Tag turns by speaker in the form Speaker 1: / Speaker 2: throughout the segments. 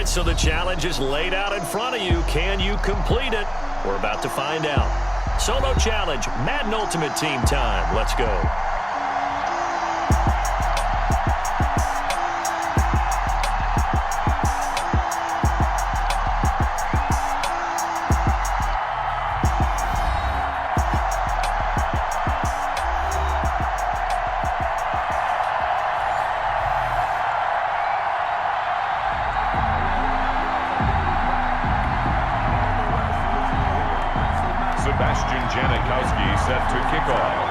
Speaker 1: right, so the challenge is laid out in front of you. Can you complete it? We're about to find out. Solo challenge, Madden Ultimate Team time. Let's go.
Speaker 2: Sebastian Janikowski set to kick off.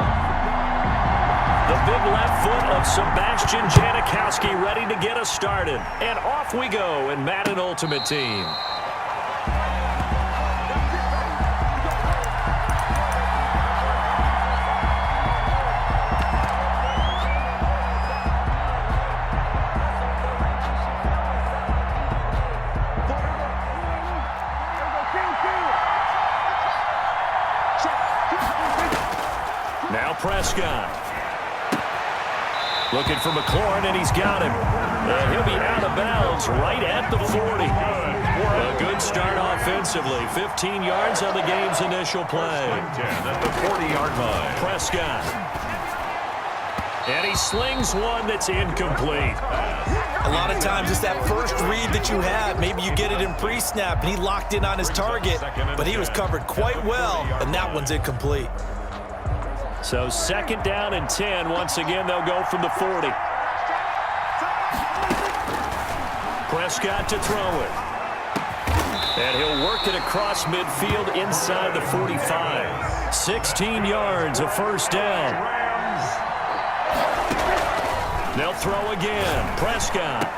Speaker 1: The big left foot of Sebastian Janikowski ready to get us started. And off we go in Madden Ultimate Team. Now Prescott. Looking for McLaurin, and he's got him. And he'll be out of bounds right at the 40. A good start offensively. 15 yards on the game's initial play.
Speaker 2: 10 at the 40-yard line.
Speaker 1: Prescott. And he slings one that's incomplete.
Speaker 3: A lot of times it's that first read that you have. Maybe you get it in pre-snap, and he locked in on his target, but he was covered quite well, and that one's incomplete.
Speaker 1: So second down and 10. Once again, they'll go from the 40. Prescott to throw it. And he'll work it across midfield inside the 45. 16 yards, a first down. They'll throw again. Prescott.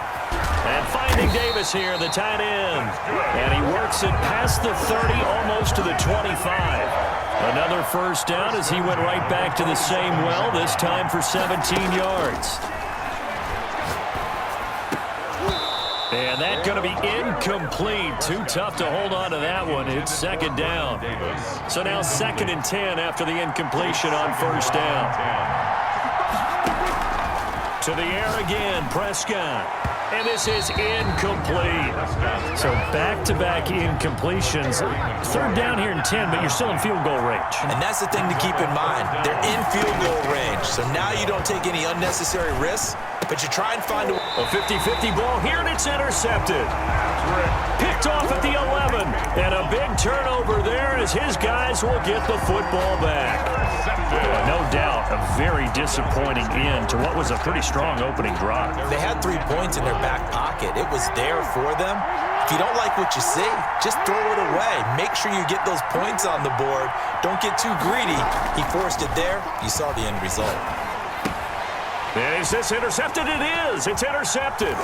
Speaker 1: And finding Davis here, the tight end. And he works it past the 30, almost to the 25. Another first down as he went right back to the same well, this time for 17 yards. And that's going to be incomplete. Too tough to hold on to that one. It's second down. So now second and 10 after the incompletion on first down. To the air again, Prescott. And this is incomplete. So back-to-back incompletions. Third down here in 10, but you're still in field goal range.
Speaker 3: And that's the thing to keep in mind. They're in field goal range. So now you don't take any unnecessary risks, but you try and find a
Speaker 1: 50-50 ball here, and it's intercepted. Picked off at the 11. And a big turnover there as his guys will get the football back. No doubt, a very disappointing end to what was a pretty strong opening drive.
Speaker 3: They had 3 points in their back pocket. It was there for them. If you don't like what you see, just throw it away. Make sure you get those points on the board. Don't get too greedy. He forced it there. You saw the end result.
Speaker 1: Is this intercepted? It is. It's intercepted.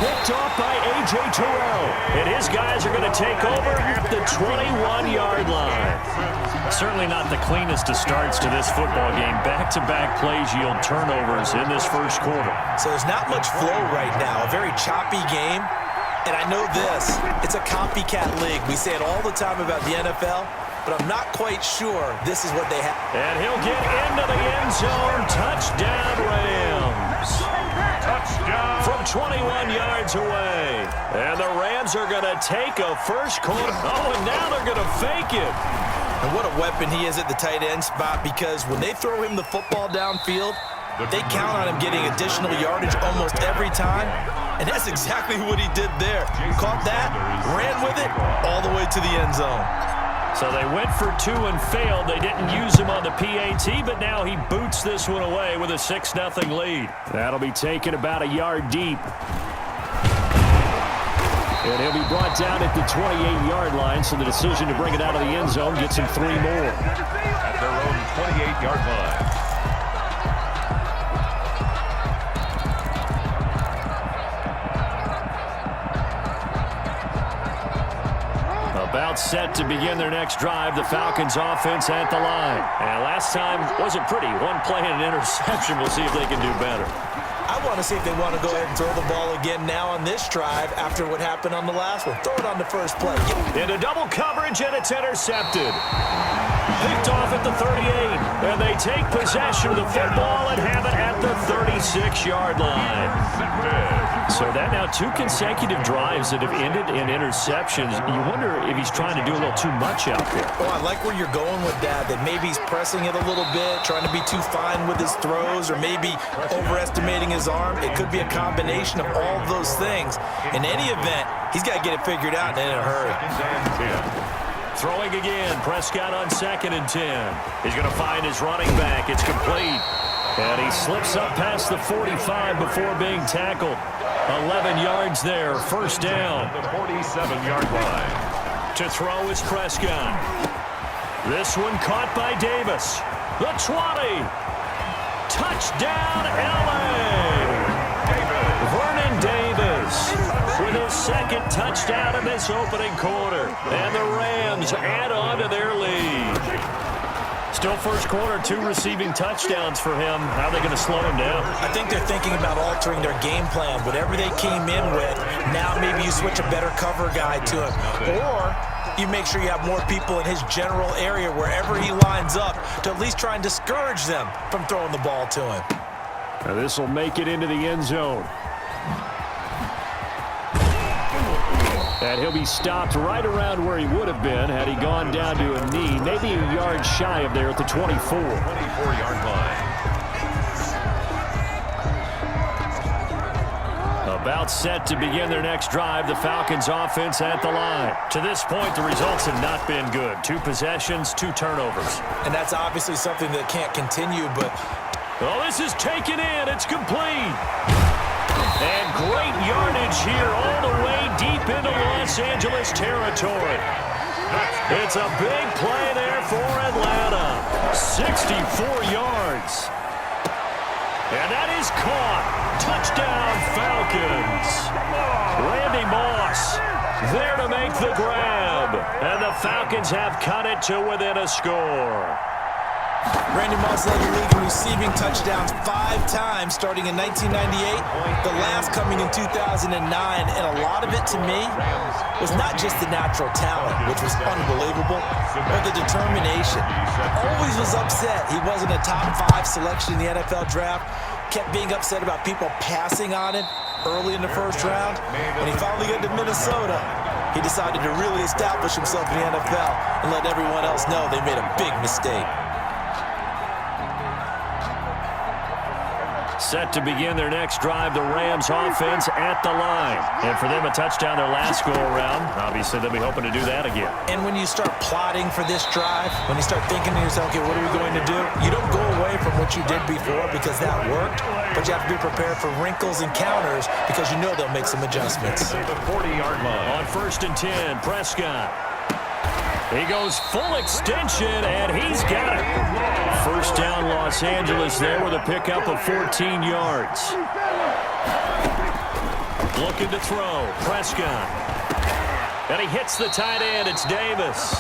Speaker 1: Picked off by A.J. Terrell. And his guys are going to take over at the 21-yard line. Certainly not the cleanest of starts to this football game. Back-to-back plays yield turnovers in this first quarter.
Speaker 3: So there's not much flow right now. A very choppy game. And I know this. It's a copycat league. We say it all the time about the NFL, but I'm not quite sure this is what they have.
Speaker 1: And he'll get into the end zone. Touchdown, Rams.
Speaker 2: Touchdown.
Speaker 1: From 21 yards away. And the Rams are going to take a first quarter. Oh, and now they're going to fake it.
Speaker 3: And what a weapon he is at the tight end spot, because when they throw him the football downfield, they count on him getting additional yardage almost every time. And that's exactly what he did there. Caught that, ran with it, all the way to the end zone.
Speaker 1: So they went for 2 and failed. They didn't use him on the PAT, but now he boots this one away with a 6-0 lead. That'll be taken about a yard deep. And he'll be brought down at the 28-yard line, so the decision to bring it out of the end zone gets him 3 more.
Speaker 2: At their own 28-yard line.
Speaker 1: About set to begin their next drive, the Falcons offense at the line. And last time wasn't pretty. One play and an interception. We'll see if they can do better.
Speaker 3: I want to see if they want to go ahead and throw the ball again now on this drive after what happened on the last one. Throw it on the first play.
Speaker 1: Into double coverage, and it's intercepted. Picked off at the 38. And they take possession of the football and have it at the 38. 26-yard line. So that now 2 consecutive drives that have ended in interceptions. You wonder if he's trying to do a little too much out there.
Speaker 3: Oh, I like where you're going with that maybe he's pressing it a little bit, trying to be too fine with his throws, or maybe overestimating his arm. It could be a combination of all of those things. In any event, he's got to get it figured out and in a hurry.
Speaker 1: Throwing again, Prescott on 2nd and 10. He's going to find his running back. It's complete. And he slips up past the 45 before being tackled. 11 yards there, first down.
Speaker 2: The 47-yard line.
Speaker 1: To throw is Prescott. This one caught by Davis. The 20. Touchdown, L.A. Vernon Davis with his 2nd touchdown in this opening quarter. And the Rams add on to their lead. Still first quarter, 2 receiving touchdowns for him. How are they going to slow him down?
Speaker 3: I think they're thinking about altering their game plan. Whatever they came in with, now maybe you switch a better cover guy to him. Or you make sure you have more people in his general area wherever he lines up to at least try and discourage them from throwing the ball to him.
Speaker 1: Now this will make it into the end zone. And he'll be stopped right around where he would have been had he gone down to a knee, maybe a yard shy of there at the 24.
Speaker 2: 24-yard line.
Speaker 1: About set to begin their next drive, the Falcons offense at the line. To this point, the results have not been good. 2 possessions, 2 turnovers.
Speaker 3: And that's obviously something that can't continue, but...
Speaker 1: Oh, this is taken in. It's complete. And great yardage here all the way deep into Los Angeles territory. It's a big play there for Atlanta. 64 yards. And that is caught. Touchdown, Falcons. Randy Moss there to make the grab. And the Falcons have cut it to within a score.
Speaker 3: Randy Moss led the league in receiving touchdowns 5 times starting in 1998, the last coming in 2009, and a lot of it to me was not just the natural talent, which was unbelievable, but the determination. Always was upset he wasn't a top 5 selection in the NFL draft, kept being upset about people passing on him early in the first round. When he finally got to Minnesota, he decided to really establish himself in the NFL and let everyone else know they made a big mistake.
Speaker 1: Set to begin their next drive, the Rams offense at the line. And for them, a touchdown their last go-around. Obviously, they'll be hoping to do that again.
Speaker 3: And when you start plotting for this drive, when you start thinking to yourself, okay, what are we going to do? You don't go away from what you did before because that worked, but you have to be prepared for wrinkles and counters because you know they'll make some adjustments.
Speaker 2: The 40-yard line.
Speaker 1: On 1st and 10, Prescott. He goes full extension, and he's got it. First down, Los Angeles there with a pickup of 14 yards. Looking to throw, Prescott. And he hits the tight end. It's Davis.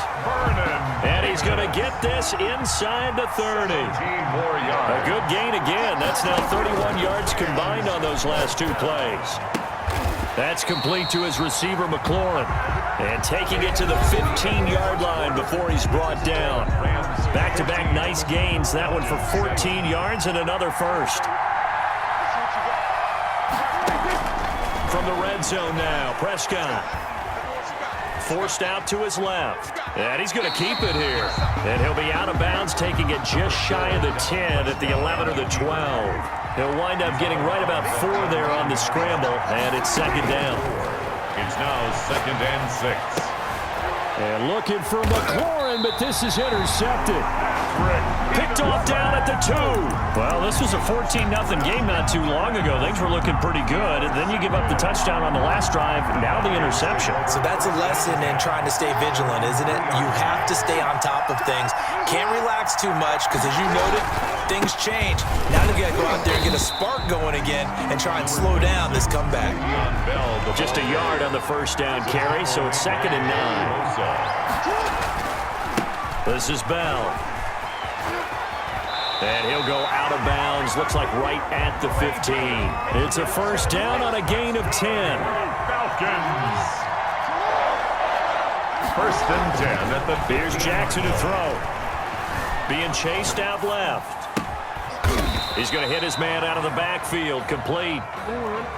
Speaker 1: And he's going to get this inside the 30. A good gain again. That's now 31 yards combined on those last 2 plays. That's complete to his receiver, McLaurin. And taking it to the 15-yard line before he's brought down. Back-to-back nice gains. That one for 14 yards and another first. From the red zone now, Prescott. Forced out to his left. And he's going to keep it here. And he'll be out of bounds, taking it just shy of the 10 at the 11 or the 12. He'll wind up getting right about 4 there on the scramble, and it's 2nd down.
Speaker 2: It's now 2nd and 6.
Speaker 1: And looking for McLaurin, but this is intercepted. Picked off down at the 2. Well, this was a 14-0 game not too long ago. Things were looking pretty good. And then you give up the touchdown on the last drive, now the interception.
Speaker 3: So that's a lesson in trying to stay vigilant, isn't it? You have to stay on top of things. Can't relax too much because, as you noted, things change. Now they've got to go out there and get a spark going again and try and slow down this comeback.
Speaker 1: Just a yard on the first down carry, so it's 2nd and 9. This is Bell. And he'll go out of bounds, looks like right at the 15. It's a first down on a gain of 10.
Speaker 2: Falcons. 1st and 10 at the...
Speaker 1: Here's Jackson to throw. Being chased out left. He's going to hit his man out of the backfield, complete.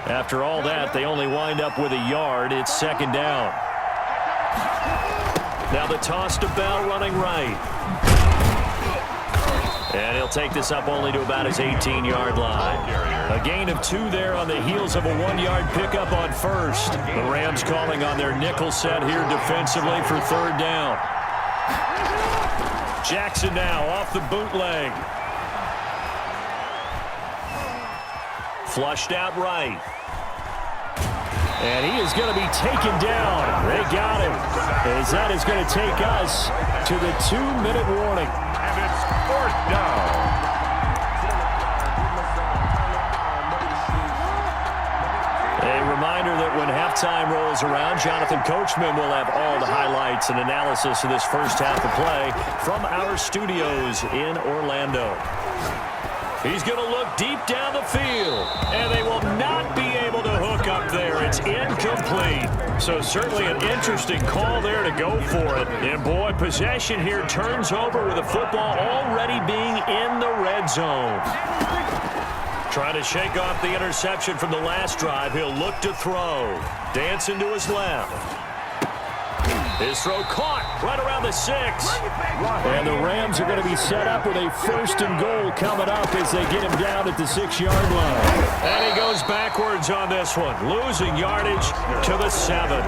Speaker 1: After all that, they only wind up with a yard. It's second down. Now the toss to Bell running right. And he'll take this up only to about his 18-yard line. A gain of 2 there on the heels of a 1-yard pickup on first. The Rams calling on their nickel set here defensively for third down. Jackson now off the bootleg. Flushed out right. And he is going to be taken down. They got him. As that is going to take us to the 2-minute warning.
Speaker 2: And it's fourth down.
Speaker 1: A reminder that when halftime rolls around, Jonathan Coachman will have all the highlights and analysis of this first half of play from our studios in Orlando. He's going to look deep down the field, and they will not be able to hook up there. It's incomplete. So certainly an interesting call there to go for it. And boy, possession here turns over with the football already being in the red zone. Trying to shake off the interception from the last drive. He'll look to throw. Dancing to his left. His throw caught right around the 6. And the Rams are going to be set up with a 1st and goal coming up as they get him down at the 6-yard line. And he goes backwards on this one, losing yardage to the 7.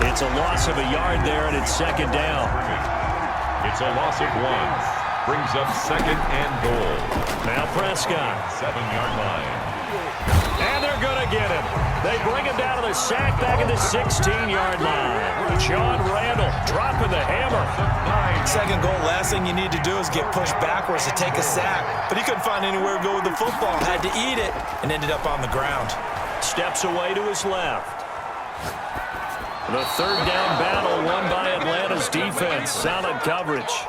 Speaker 1: It's a loss of a yard there, and it's second down.
Speaker 2: It's a loss of 1. Brings up second and goal.
Speaker 1: Now Prescott.
Speaker 2: 7-yard line.
Speaker 1: And they're going to get him. They bring him down to the sack back at the 16-yard line. John Randall dropping the hammer.
Speaker 3: Second goal, last thing you need to do is get pushed backwards to take a sack. But he couldn't find anywhere to go with the football. Had to eat it and ended up on the ground.
Speaker 1: Steps away to his left. The third down battle won by Atlanta's defense. Solid coverage.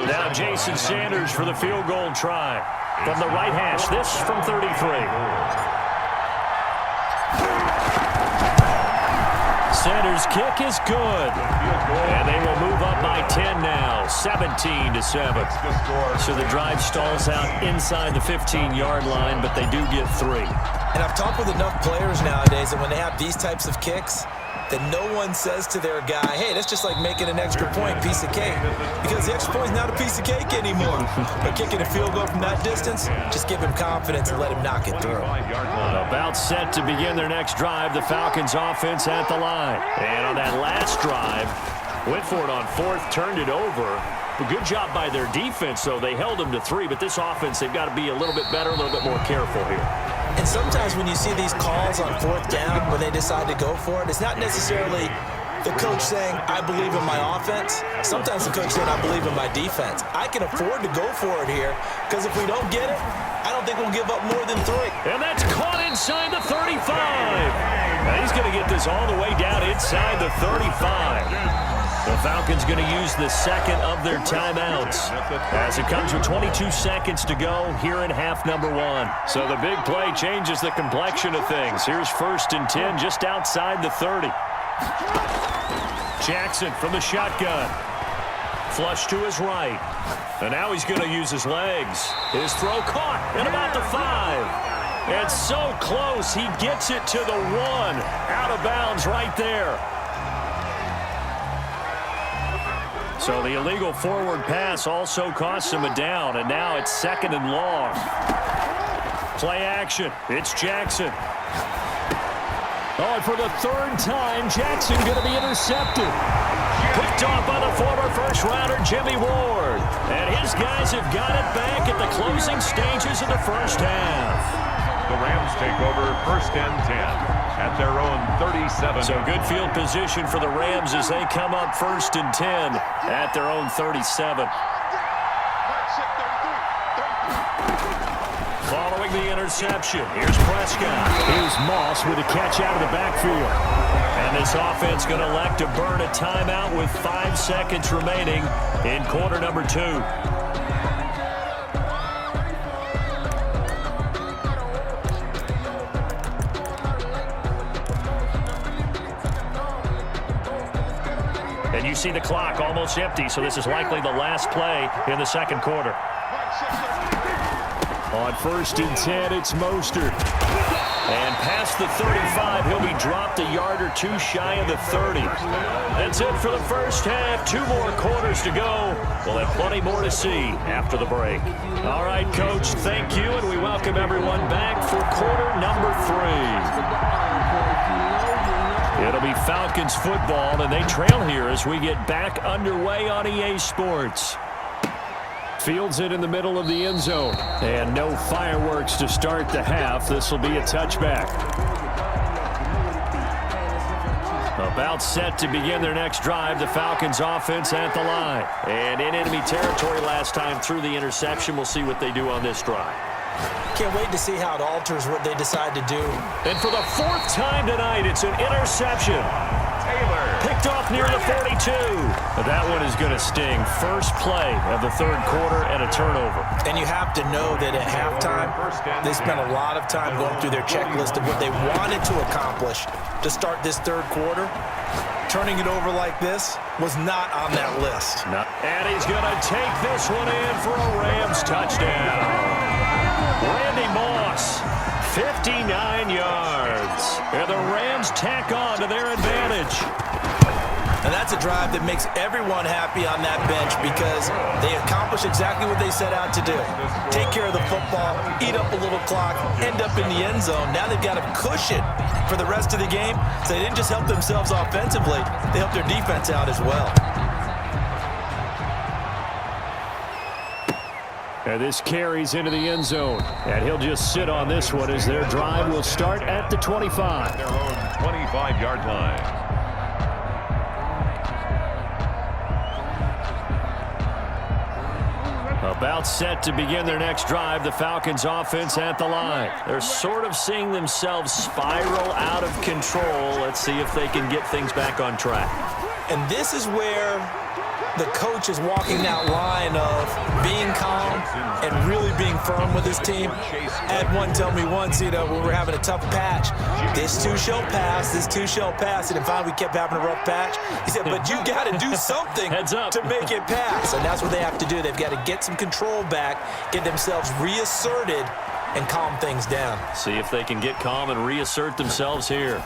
Speaker 1: Now Jason Sanders for the field goal try. From the right hash, this from 33. Sanders' kick is good. And they will move up by 10 now, 17-7. So the drive stalls out inside the 15-yard line, but they do get 3.
Speaker 3: And I've talked with enough players nowadays that when they have these types of kicks, that no one says to their guy, hey, that's just like making an extra point, piece of cake. Because the extra point is not a piece of cake anymore. But kicking a field goal from that distance, just give him confidence and let him knock it through.
Speaker 1: About set to begin their next drive, the Falcons offense at the line. And on that last drive, went for it on 4th, turned it over. A good job by their defense, though. They held them to 3, but this offense, they've got to be a little bit better, a little bit more careful here.
Speaker 3: And sometimes when you see these calls on 4th down, when they decide to go for it, it's not necessarily the coach saying, I believe in my offense. Sometimes the coach saying, I believe in my defense. I can afford to go for it here, because if we don't get it, I don't think we'll give up more than 3.
Speaker 1: And that's caught inside the 35. Now he's going to get this all the way down inside the 35. The Falcons going to use the second of their timeouts as it comes with 22 seconds to go here in half number 1. So the big play changes the complexion of things. Here's 1st and 10 just outside the 30. Jackson from the shotgun. Flush to his right. And now he's going to use his legs. His throw caught at about the 5. And so close, he gets it to the 1. Out of bounds right there. So the illegal forward pass also costs him a down, and now it's 2nd and long. Play action. It's Jackson. Oh, and for the 3rd time, Jackson going to be intercepted. Picked off by the former first-rounder Jimmy Ward. And his guys have got it back at the closing stages of the first half.
Speaker 2: The Rams take over 1st and 10 at their own 37.
Speaker 1: So good field position for the Rams as they come up 1st and 10 at their own 37. Following the interception, here's Prescott. Here's Moss with a catch out of the backfield. And this offense going to elect to burn a timeout with 5 seconds remaining in quarter number 2. And you see the clock almost empty, so this is likely the last play in the second quarter. On 1st and 10, it's Mostert. And past the 35, he'll be dropped a yard or two shy of the 30. That's it for the first half. 2 more quarters to go. We'll have plenty more to see after the break. All right, Coach, thank you, and we welcome everyone back for quarter number 3. It'll be Falcons football, and they trail here as we get back underway on EA Sports. Fields it in the middle of the end zone. And no fireworks to start the half. This will be a touchback. About set to begin their next drive. The Falcons offense at the line. And in enemy territory last time through the interception. We'll see what they do on this drive.
Speaker 3: Can't wait to see how it alters what they decide to do.
Speaker 1: And for the 4th time tonight, it's an interception. Picked off near the 42. That one is going to sting. First play of the 3rd quarter and a turnover.
Speaker 3: And you have to know that at halftime, they spent a lot of time going through their checklist of what they wanted to accomplish to start this 3rd quarter. Turning it over like this was not on that list.
Speaker 1: No. And he's going to take this one in for a Rams touchdown. Randy Moss, 59 yards. And the Rams tack on to their advantage.
Speaker 3: And that's a drive that makes everyone happy on that bench because they accomplish exactly what they set out to do. Take care of the football, eat up a little clock, end up in the end zone. Now they've got a cushion for the rest of the game. So they didn't just help themselves offensively, they helped their defense out as well.
Speaker 1: And this carries into the end zone. And he'll just sit on this one as their drive will start at the 25.
Speaker 2: Their own 25-yard line.
Speaker 1: About set to begin their next drive, the Falcons offense at the line. They're sort of seeing themselves spiral out of control. Let's see if they can get things back on track.
Speaker 3: And this is where the coach is walking that line of being calm and really being firm with his team. I had one tell me once, when we were having a tough patch, this too shall pass, this too shall pass. And finally we kept having a rough patch. He said, but you got to do something to make it pass. And that's what they have to do. They've got to get some control back, get themselves reasserted, and calm things down.
Speaker 1: See if they can get calm and reassert themselves here.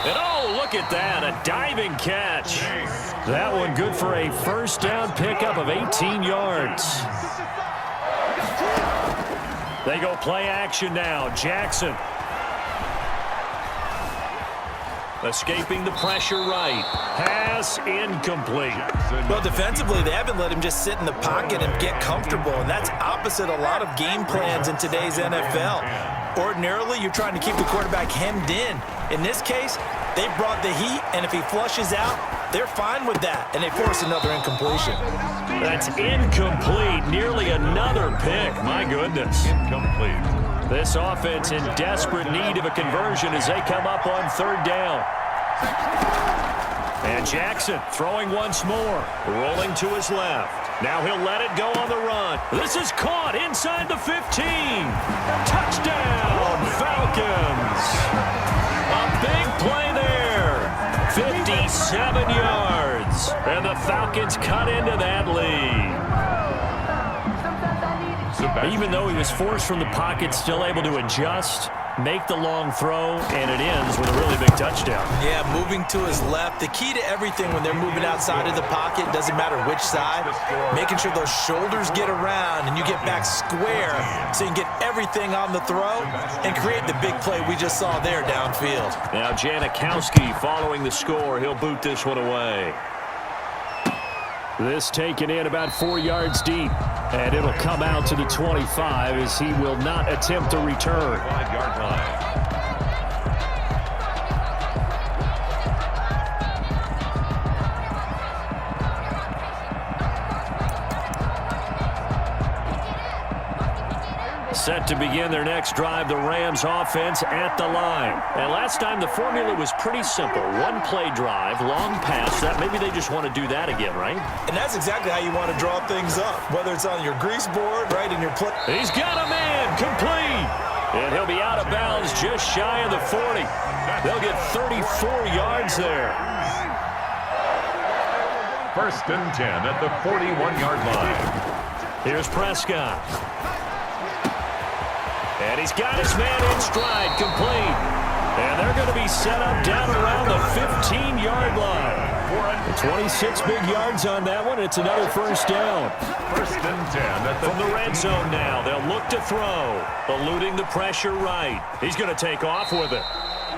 Speaker 1: And oh, look at that, a diving catch. That one good for a first down pickup of 18 yards. They go play action now. Jackson. Escaping the pressure right. Pass incomplete.
Speaker 3: Well, defensively, they haven't let him just sit in the pocket and get comfortable, and that's opposite a lot of game plans in today's NFL. Ordinarily, you're trying to keep the quarterback hemmed in. In this case, they brought the heat, and if he flushes out, they're fine with that, and they force another incompletion.
Speaker 1: That's incomplete. Nearly another pick. My goodness.
Speaker 2: Incomplete.
Speaker 1: This offense in desperate need of a conversion as they come up on 3rd down. And Jackson throwing once more. Rolling to his left. Now he'll let it go on the run. This is caught inside the 15. Touchdown, Falcons. A big play there. 57 yards. And the Falcons cut into that lead. Even though he was forced from the pocket, still able to adjust, make the long throw, and it ends with a really big touchdown.
Speaker 3: Yeah, moving to his left. The key to everything when they're moving outside of the pocket, doesn't matter which side, making sure those shoulders get around and you get back square so you can get everything on the throw and create the big play we just saw there downfield.
Speaker 1: Now Janikowski following the score. He'll boot this one away. This taken in about 4 yards deep. And it'll come out to the 25 as he will not attempt a return.
Speaker 2: 5-yard line.
Speaker 1: Set to begin their next drive, the Rams offense at the line. And last time the formula was pretty simple. One play drive, long pass. That maybe they just want to do that again, right?
Speaker 3: And that's exactly how you want to draw things up, whether it's on your grease board, right, in your play.
Speaker 1: He's got a man, complete. And he'll be out of bounds just shy of the 40. They'll get 34 yards there.
Speaker 2: 1st and 10 at the 41-yard line.
Speaker 1: Here's Prescott. And he's got his man in stride, complete. And they're going to be set up down around the 15-yard line. 26 big yards on that one. It's another first down.
Speaker 2: First and 10
Speaker 1: From the red zone now. They'll look to throw. Eluding the pressure right. He's going to take off with it.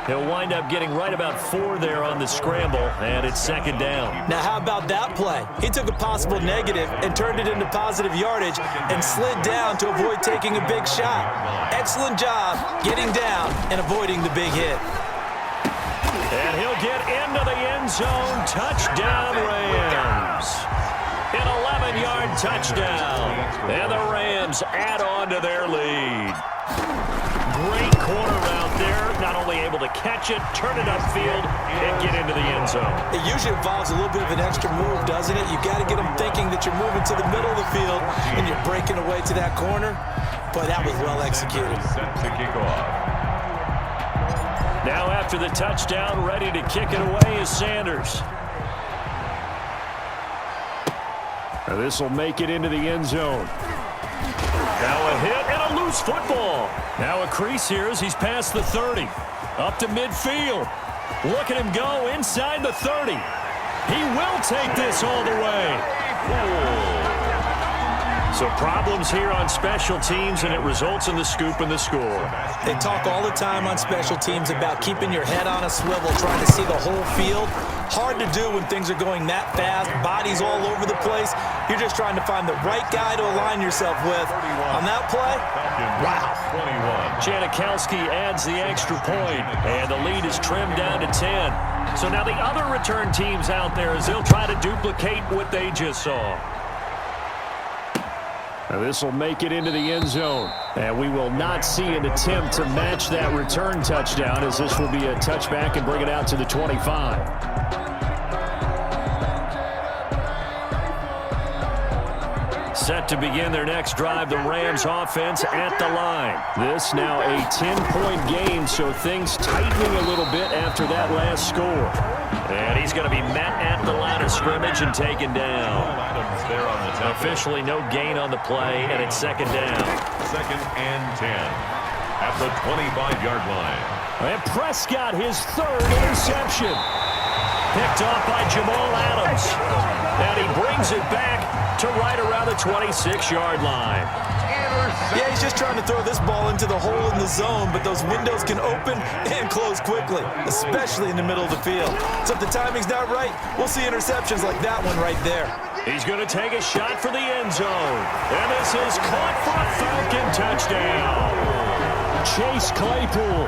Speaker 1: He'll wind up getting right about 4 there on the scramble, and it's second down.
Speaker 3: Now, how about that play? He took a possible negative and turned it into positive yardage and slid down to avoid taking a big shot. Excellent job getting down and avoiding the big hit.
Speaker 1: And he'll get into the end zone. Touchdown, Rams. An 11-yard touchdown. And the Rams add on to their lead. Great corner out there. Not only able to catch it, turn it upfield, and get into the end zone.
Speaker 3: It usually involves a little bit of an extra move, doesn't it? You got to get them thinking that you're moving to the middle of the field and you're breaking away to that corner. But that was well executed.
Speaker 2: set to kick off.
Speaker 1: Now after the touchdown, ready to kick it away is Sanders. Now this will make it into the end zone. Now a hit and a loose football. Now a crease here as he's past the 30. Up to midfield. Look at him go inside the 30. He will take this all the way. So problems here on special teams, and it results in the scoop and the score.
Speaker 3: They talk all the time on special teams about keeping your head on a swivel, trying to see the whole field. Hard to do when things are going that fast, bodies all over the place. You're just trying to find the right guy to align yourself with. On that play, wow.
Speaker 2: 21.
Speaker 1: Janikowski adds the extra point, and the lead is trimmed down to 10. So now the other return teams out there as they'll try to duplicate what they just saw. Now this will make it into the end zone. And we will not see an attempt to match that return touchdown, as this will be a touchback and bring it out to the 25. Set to begin their next drive, the Rams offense at the line. This now a 10-point game, so things tightening a little bit after that last score. And he's going to be met at the line of scrimmage and taken down. Officially no gain on the play, and it's second down.
Speaker 2: Second and 10 at the 25-yard line.
Speaker 1: And Prescott, his third interception. Picked off by Jamal Adams. And he brings it back to right around the 26-yard line.
Speaker 3: Yeah, he's just trying to throw this ball into the hole in the zone, but those windows can open and close quickly, especially in the middle of the field. So if the timing's not right, we'll see interceptions like that one right there.
Speaker 1: He's going to take a shot for the end zone. And this is caught for a Falcon touchdown. Chase Claypool,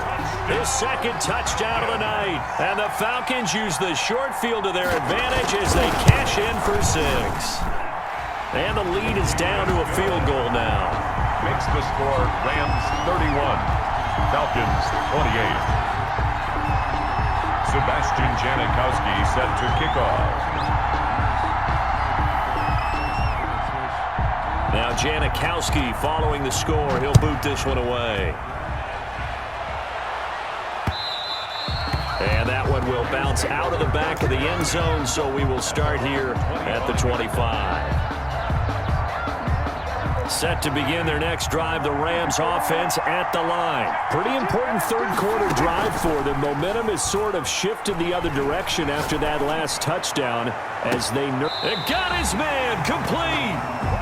Speaker 1: his second touchdown of the night. And the Falcons use the short field to their advantage as they cash in for 6. And the lead is down to a field goal now.
Speaker 2: Makes the score Rams 31, Falcons 28. Sebastian Janikowski set to kick off.
Speaker 1: Now Janikowski following the score. He'll boot this one away. And that one will bounce out of the back of the end zone, so we will start here at the 25. Set to begin their next drive, the Rams offense at the line. Pretty important third quarter drive for them. Momentum has sort of shifted the other direction after that last touchdown as they got his man complete.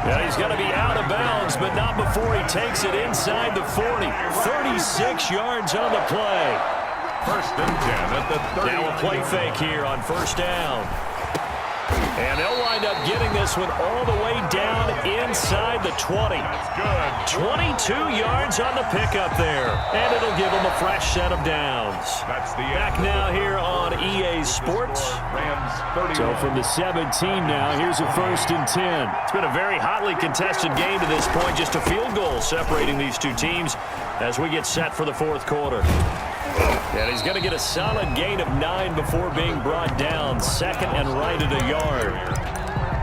Speaker 1: Yeah, he's going to be out of bounds, but not before he takes it inside the 40. 36 yards on the play.
Speaker 2: First and 10 at the 30.
Speaker 1: Now a play fake here on first down. And they'll wind up getting this one all the way down inside the 20.
Speaker 2: That's good.
Speaker 1: 22 yards on the pickup there. And it'll give them a fresh set of downs.
Speaker 2: That's the
Speaker 1: Back now here on EA Sports.
Speaker 2: Rams 30.
Speaker 1: So from the 17 now, here's a first and 10. It's been a very hotly contested game to this point. Just a field goal separating these two teams as we get set for the fourth quarter. And he's going to get a solid gain of 9 before being brought down. Second and right at a yard.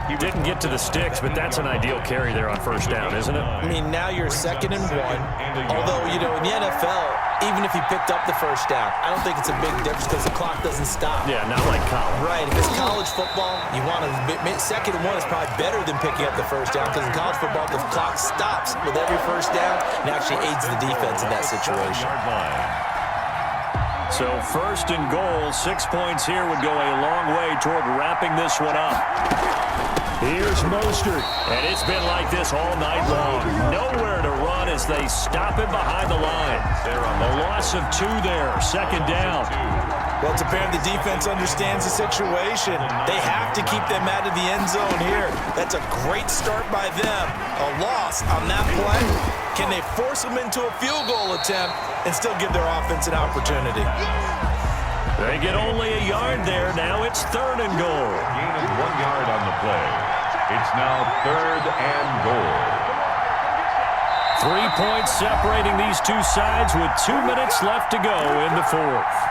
Speaker 1: He didn't get to the sticks, but that's an ideal carry there on first down, isn't it?
Speaker 3: I mean, now you're second and 1. Although, you know, in the NFL, even if he picked up the first down. I don't think it's a big difference because the clock doesn't stop.
Speaker 1: Yeah, not like college.
Speaker 3: Right. If it's college football, you want to second and one is probably better than picking up the first down because in college football, the clock stops with every first down and actually aids the defense in that situation.
Speaker 1: So 1st and goal, 6 points here would go a long way toward wrapping this one up. Here's Mostert, and it's been like this all night long. Nowhere to run as they stop him behind the line. A loss of 2 there, 2nd down.
Speaker 3: Well, it's apparent the defense understands the situation. They have to keep them out of the end zone here. That's a great start by them. A loss on that play. Can they force them into a field goal attempt and still give their offense an opportunity?
Speaker 1: They get only a yard there. Now it's 3rd and goal.
Speaker 2: Gain of 1 yard on the play. It's now 3rd and goal.
Speaker 1: 3 points separating these two sides with 2 minutes left to go in the 4th.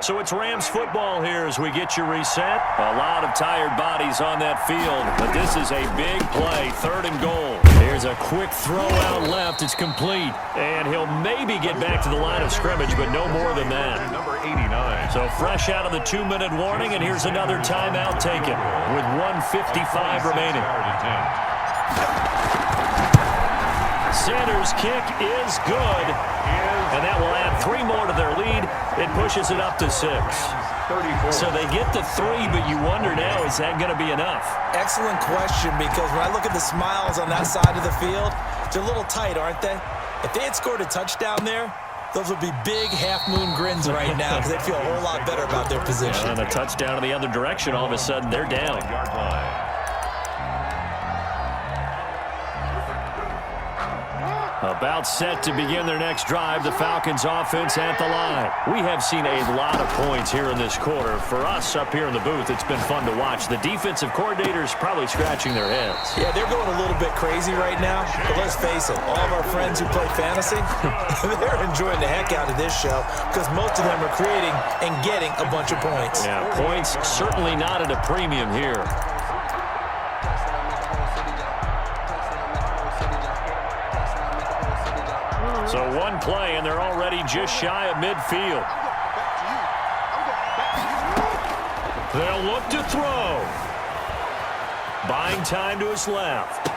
Speaker 1: So it's Rams football here as we get you reset. A lot of tired bodies on that field, but this is a big play, 3rd and goal. Here's a quick throw out left. It's complete, and he'll maybe get back to the line of scrimmage, but no more than that.
Speaker 2: Number 89.
Speaker 1: So fresh out of the 2-minute warning, and here's another timeout taken with 1:55 remaining. Sanders' kick is good, and that will add 3 more to their lead. It pushes it up to 6.
Speaker 2: 34.
Speaker 1: So they get the 3, but you wonder now, is that going to be enough?
Speaker 3: Excellent question, because when I look at the smiles on that side of the field, they're a little tight, aren't they? If they had scored a touchdown there, those would be big half-moon grins right now because they'd feel a whole lot better about their position.
Speaker 1: And a touchdown in the other direction, all of a sudden they're down.
Speaker 2: Yard line.
Speaker 1: About set to begin their next drive, the Falcons offense at the line. We have seen a lot of points here in this quarter. For us up here in the booth, it's been fun to watch. The defensive coordinators probably scratching their heads.
Speaker 3: Yeah, they're going a little bit crazy right now, but let's face it, all of our friends who play fantasy, they're enjoying the heck out of this show because most of them are creating and getting a bunch of points.
Speaker 1: Yeah, points certainly not at a premium here. So 1 play, and they're already just shy of midfield. They'll look to throw. Buying time to his left.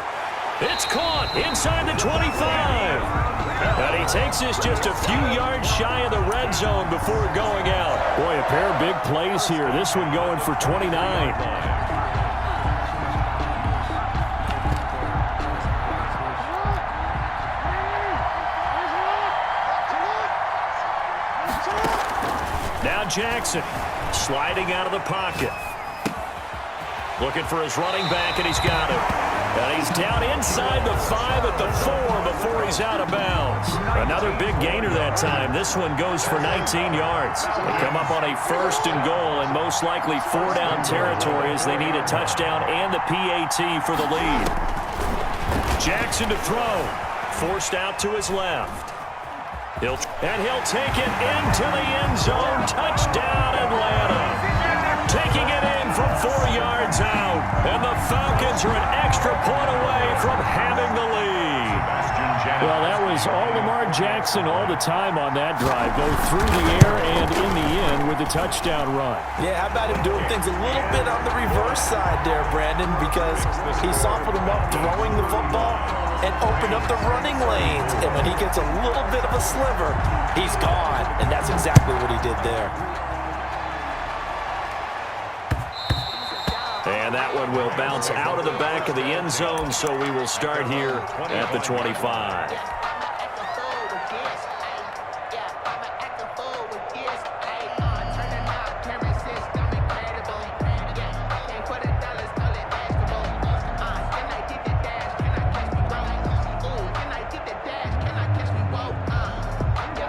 Speaker 1: It's caught inside the 25. And he takes this just a few yards shy of the red zone before going out. Boy, a pair of big plays here. This one going for 29. Now Jackson sliding out of the pocket. Looking for his running back, and he's got him. And he's down inside the 5 at the 4 before he's out of bounds. Another big gainer that time. This one goes for 19 yards. They come up on a 1st and goal and most likely 4-down territory as they need a touchdown and the PAT for the lead. Jackson to throw. Forced out to his left. He'll take it into the end zone. Touchdown, Atlanta. Taking it in from 4 yards out. And the Falcons are an extra point away from having the lead. Well, that was all Lamar Jackson all the time on that drive, both through the air and in the end with the touchdown run.
Speaker 3: Yeah, how about him doing things a little bit on the reverse side there, Brandon, because he softened him up throwing the football and opened up the running lanes. And when he gets a little bit of a sliver, he's gone. And that's exactly what he did there.
Speaker 1: And that one will bounce out of the back of the end zone, so we will start here at the 25.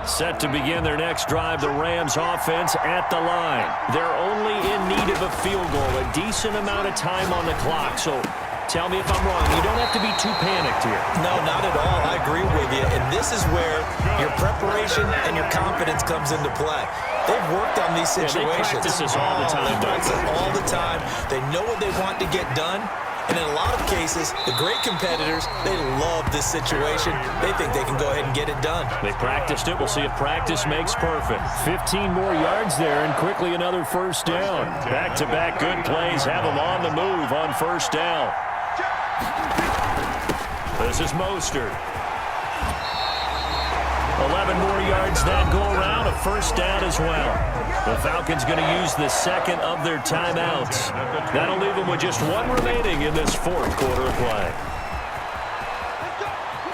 Speaker 1: Set to begin their next drive, the Rams offense at the line. They're only in need of a field goal, a decent amount of time on the clock. So Tell me if I'm wrong. You don't have to be too panicked here.
Speaker 3: No, not at all. I agree with you. And this is where your preparation and your confidence comes into play. They've worked on these situations.
Speaker 1: They practice this all the time.
Speaker 3: They practice it all the time. They know what they want to get done. And in a lot of cases, the great competitors, they love this situation. They think they can go ahead and get it done.
Speaker 1: They practiced it. We'll see if practice makes perfect. 15 more yards there and quickly another first down. Back-to-back good plays have them on the move on first down. This is Mostert. 11 more yards that go around, a first down as well. The Falcons going to use the second of their timeouts. That'll leave them with just one remaining in this fourth quarter of play.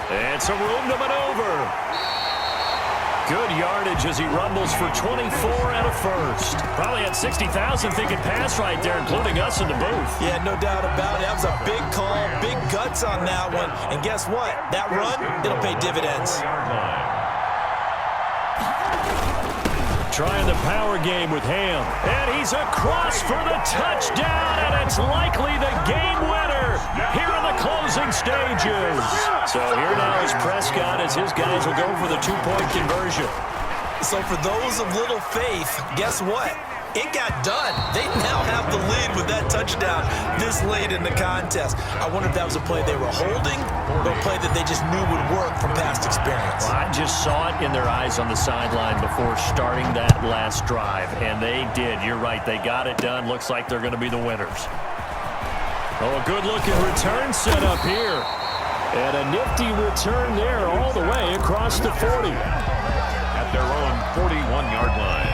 Speaker 1: And some room to maneuver. Good yardage as he rumbles for 24 and a first. Probably had 60,000 thinking pass right there, including us in the booth.
Speaker 3: Yeah, no doubt about it. That was a big call, big guts on that one. And guess what? That run, it'll pay dividends.
Speaker 1: Trying the power game with Ham. And he's across for the touchdown, and it's likely the game winner here in the closing stages. So here now is Prescott as his guys will go for the two-point conversion.
Speaker 3: So for those of little faith, guess what? It got done. They now have the lead with that touchdown this late in the contest. I wonder if that was a play they were holding or a play that they just knew would work from past experience.
Speaker 1: Well, I just saw it in their eyes on the sideline before starting that last drive, and they did. You're right. They got it done. Looks like they're going to be the winners. Oh, a good-looking return set up here. And a nifty return there all the way across the 40.
Speaker 2: At their own 41-yard line.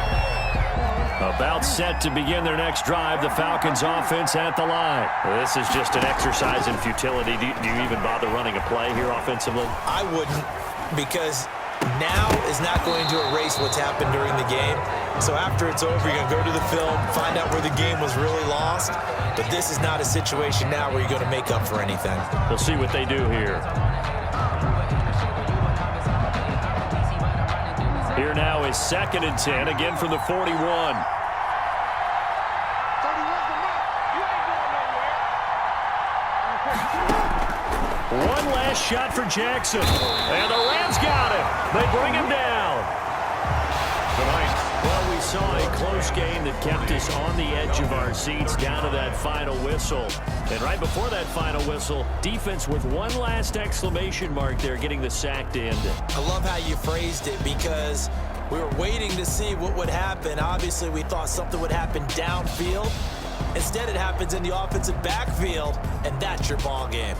Speaker 1: About set to begin their next drive, the Falcons offense at the line. This is just an exercise in futility. Do you even bother running a play here offensively?
Speaker 3: I wouldn't, because now is not going to erase what's happened during the game. So after it's over, you're going to go to the film, find out where the game was really lost. But this is not a situation now where you're going to make up for anything.
Speaker 1: We'll see what they do here. Here now is 2nd and 10, again from the 41. One last shot for Jackson. And the Rams got him. They bring him down. Well, we saw a close game that kept us on the edge of our seats down to that final whistle. And right before that final whistle, defense with one last exclamation mark there, getting the sack to end it.
Speaker 3: I love how you phrased it, because we were waiting to see what would happen. Obviously, we thought something would happen downfield. Instead, it happens in the offensive backfield, and that's your ball game.